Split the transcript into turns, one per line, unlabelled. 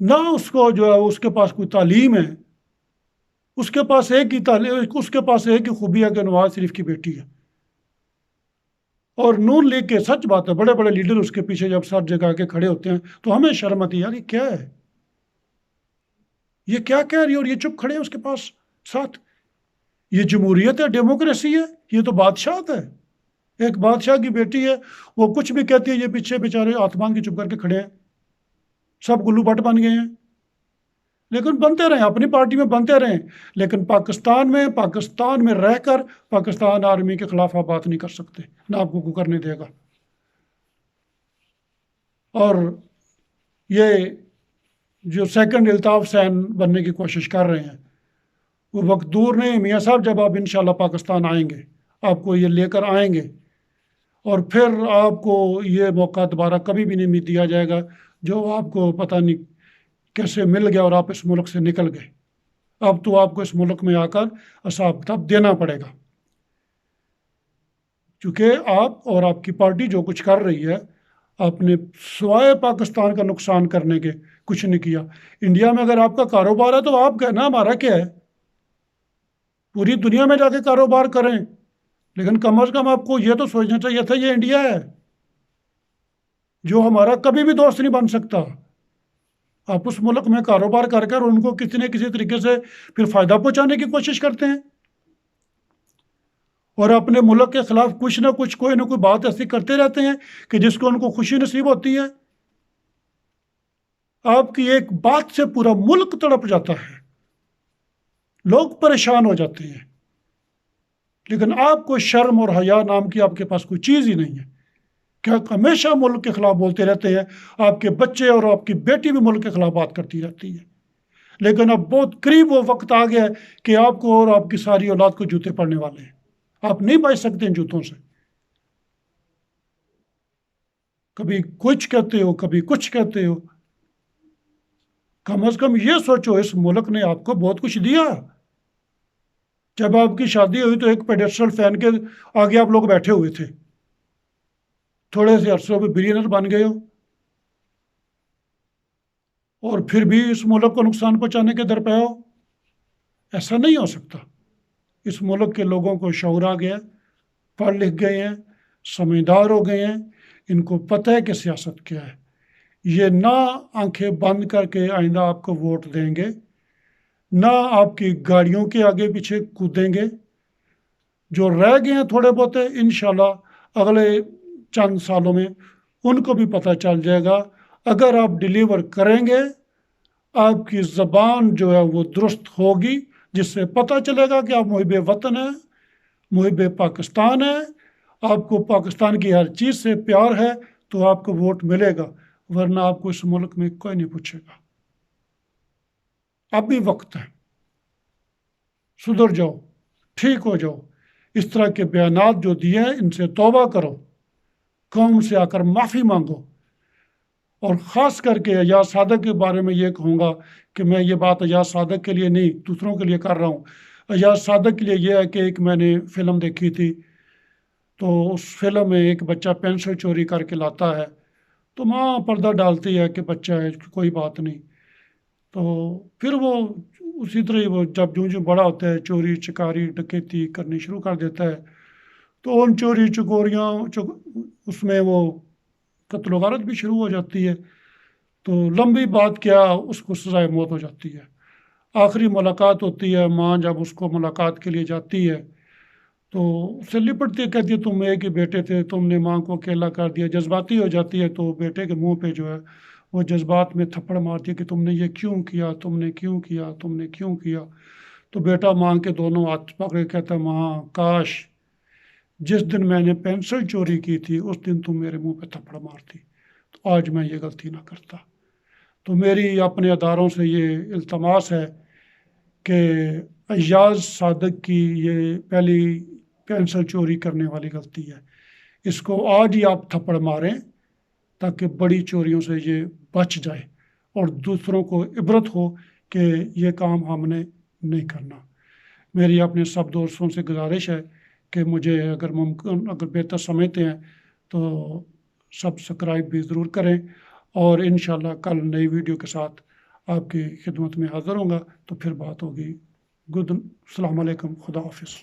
نہ اس کو جو ہے اس کے پاس کوئی تعلیم ہے، اس کے پاس ایک ہی تعلیم، اس کے پاس ایک ہی خوبی ہے کہ نواز شریف کی بیٹی ہے۔ اور نون لیگ کے سچ بات ہے، بڑے بڑے لیڈر اس کے پیچھے جب سر جگا کے کھڑے ہوتے ہیں تو ہمیں شرم آتی ہے، یار یہ کیا ہے، یہ کیا کہہ رہی ہے، اور یہ چپ کھڑے ہیں اس کے پاس ساتھ۔ یہ جمہوریت ہے، ڈیموکریسی ہے، یہ تو بادشاہت ہے۔ ایک بادشاہ کی بیٹی ہے، وہ کچھ بھی کہتی ہے، یہ پیچھے بیچارے آسمان کی چپ کر کے کھڑے ہیں، سب گلو بٹ بن گئے ہیں۔ لیکن بنتے رہیں، اپنی پارٹی میں بنتے رہیں، لیکن پاکستان میں رہ کر پاکستان آرمی کے خلاف آپ بات نہیں کر سکتے، نہ آپ کو کرنے دے گا۔ اور یہ جو سیکنڈ الطاف حسین بننے کی کوشش کر رہے ہیں، وہ وقت دور نہیں میاں صاحب، جب آپ انشاءاللہ پاکستان آئیں گے، آپ کو یہ لے کر آئیں گے، اور پھر آپ کو یہ موقع دوبارہ کبھی بھی نہیں دیا جائے گا جو آپ کو پتہ نہیں کیسے مل گیا اور آپ اس ملک سے نکل گئے۔ اب تو آپ کو اس ملک میں آ کر حساب کتاب دینا پڑے گا، کیونکہ آپ اور آپ کی پارٹی جو کچھ کر رہی ہے، آپ نے سوائے پاکستان کا نقصان کرنے کے کچھ نہیں کیا۔ انڈیا میں اگر آپ کا کاروبار ہے تو آپ کہنا ہمارا کیا ہے، پوری دنیا میں جا کے کاروبار کریں، لیکن کم از کم آپ کو یہ تو سوچنا چاہیے تھا یہ انڈیا ہے جو ہمارا کبھی بھی دوست نہیں بن سکتا۔ آپ اس ملک میں کاروبار کر کر ان کو کسی نہ کسی طریقے سے پھر فائدہ پہنچانے کی کوشش کرتے ہیں، اور اپنے ملک کے خلاف کچھ نہ کچھ کوئی نہ کوئی بات ایسی کرتے رہتے ہیں کہ جس کو ان کو خوشی نصیب ہوتی ہے۔ آپ کی ایک بات سے پورا ملک تڑپ جاتا ہے، لوگ پریشان ہو جاتے ہیں، لیکن آپ کو شرم اور حیا نام کی آپ کے پاس کوئی چیز ہی نہیں ہے کہ آپ ہمیشہ ملک کے خلاف بولتے رہتے ہیں۔ آپ کے بچے اور آپ کی بیٹی بھی ملک کے خلاف بات کرتی رہتی ہے، لیکن اب بہت قریب وہ وقت آ گیا ہے کہ آپ کو اور آپ کی ساری اولاد کو جوتے پڑنے والے ہیں، آپ نہیں بچ سکتے ان جوتوں سے۔ کبھی کچھ کہتے ہو، کبھی کچھ کہتے ہو، کم از کم یہ سوچو اس ملک نے آپ کو بہت کچھ دیا۔ جب آپ کی شادی ہوئی تو ایک پیڈسٹل فین کے آگے آپ لوگ بیٹھے ہوئے تھے، تھوڑے سے عرصوں میں بلینر بن گئے ہو، اور پھر بھی اس ملک کو نقصان پہنچانے کے در پہ ہو۔ ایسا نہیں ہو سکتا۔ اس ملک کے لوگوں کو شعور آ گیا، پڑھ لکھ گئے ہیں، سمجھدار ہو گئے ہیں، ان کو پتہ ہے کہ سیاست کیا ہے۔ یہ نہ آنکھیں بند کر کے آئندہ آپ کو ووٹ دیں گے، نہ آپ کی گاڑیوں کے آگے پیچھے کودیں گے۔ جو رہ گئے ہیں تھوڑے بہت انشاءاللہ اگلے چند سالوں میں ان کو بھی پتہ چل جائے گا، اگر آپ ڈیلیور کریں گے، آپ کی زبان جو ہے وہ درست ہوگی، جس سے پتہ چلے گا کہ آپ محب وطن ہیں، محب پاکستان ہیں، آپ کو پاکستان کی ہر چیز سے پیار ہے، تو آپ کو ووٹ ملے گا، ورنہ آپ کو اس ملک میں کوئی نہیں پوچھے گا۔ اب بھی وقت ہے، سدھر جاؤ، ٹھیک ہو جاؤ۔ اس طرح کے بیانات جو دیے ہیں ان سے توبہ کرو، قوم سے آ کر معافی مانگو، اور خاص کر کے ایاز صادق کے بارے میں یہ کہوں گا کہ میں یہ بات ایاز صادق کے لیے نہیں دوسروں کے لیے کر رہا ہوں۔ ایاز صادق کے لیے یہ ہے کہ ایک میں نے فلم دیکھی تھی، تو اس فلم میں ایک بچہ پینسل چوری کر کے لاتا ہے، تو ماں پردہ ڈالتی ہے کہ بچہ ہے کوئی بات نہیں، تو پھر وہ اسی طرح وہ جب جوں بڑا ہوتا ہے چوری چکاری ڈکیتی کرنی شروع کر دیتا ہے، تو ان چوری چکوریاں اس میں وہ قتل و غارت بھی شروع ہو جاتی ہے، تو لمبی بات کیا اس کو سزائے موت ہو جاتی ہے۔ آخری ملاقات ہوتی ہے، ماں جب اس کو ملاقات کے لیے جاتی ہے تو اس سے لپٹتی ہے، کہتی ہے تم ایک ہی بیٹے تھے، تم نے ماں کو اکیلا کر دیا، جذباتی ہو جاتی ہے، تو بیٹے کے منہ پہ جو ہے وہ جذبات میں تھپڑ مارتی ہے کہ تم نے یہ کیوں کیا، تم نے کیوں کیا، تم نے کیوں کیا۔ تو بیٹا ماں کے دونوں ہاتھ پکڑے کہتا ہے ماں کاش جس دن میں نے پینسل چوری کی تھی اس دن تم میرے منہ پہ تھپڑ مارتی، تو آج میں یہ غلطی نہ کرتا۔ تو میری اپنے اداروں سے یہ التماس ہے کہ ایاز صادق کی یہ پہلی پینسل چوری کرنے والی غلطی ہے، اس کو آج ہی آپ تھپڑ ماریں تاکہ بڑی چوریوں سے یہ بچ جائے اور دوسروں کو عبرت ہو کہ یہ کام ہم نے نہیں کرنا۔ میری اپنے سب دوستوں سے گزارش ہے کہ مجھے اگر ممکن اگر بہتر سمجھتے ہیں تو سبسکرائب بھی ضرور کریں، اور انشاءاللہ کل نئی ویڈیو کے ساتھ آپ کی خدمت میں حاضر ہوں گا، تو پھر بات ہوگی۔ السلام علیکم، خدا حافظ۔